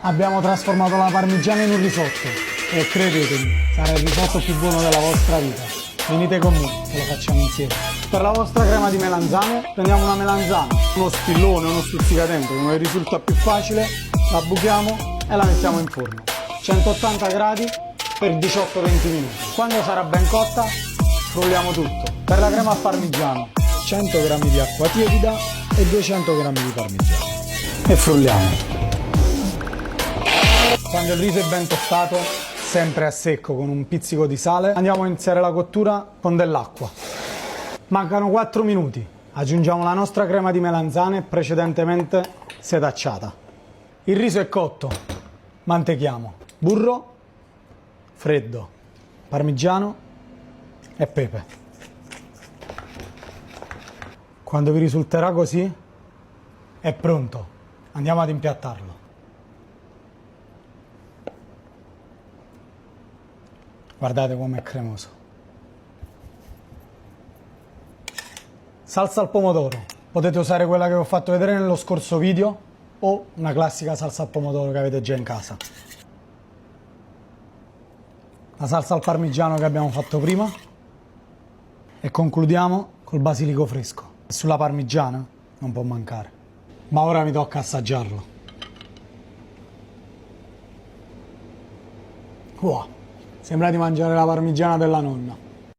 Abbiamo trasformato la parmigiana in un risotto e credetemi, sarà il risotto più buono della vostra vita. Venite con me, che lo facciamo insieme. Per la vostra crema di melanzane prendiamo una melanzana, uno spillone, uno stuzzicadente, come vi risulta più facile, la buchiamo e la mettiamo in forno. 180 gradi per 18-20 minuti. Quando sarà ben cotta, frulliamo tutto. Per la crema al parmigiano, 100 g di acqua tiepida e 200 g di parmigiano. E frulliamo. Quando il riso è ben tostato, sempre a secco con un pizzico di sale, andiamo a iniziare la cottura con dell'acqua. Mancano 4 minuti. Aggiungiamo la nostra crema di melanzane precedentemente setacciata. Il riso è cotto. Mantechiamo burro, freddo, parmigiano e pepe. Quando vi risulterà così, è pronto. Andiamo ad impiattarlo. Guardate com'è cremoso. Salsa al pomodoro. Potete usare quella che vi ho fatto vedere nello scorso video o una classica salsa al pomodoro che avete già in casa. La salsa al parmigiano che abbiamo fatto prima. E concludiamo col basilico fresco. E sulla parmigiana non può mancare. Ma ora mi tocca assaggiarlo. Wow. Sembra di mangiare la parmigiana della nonna.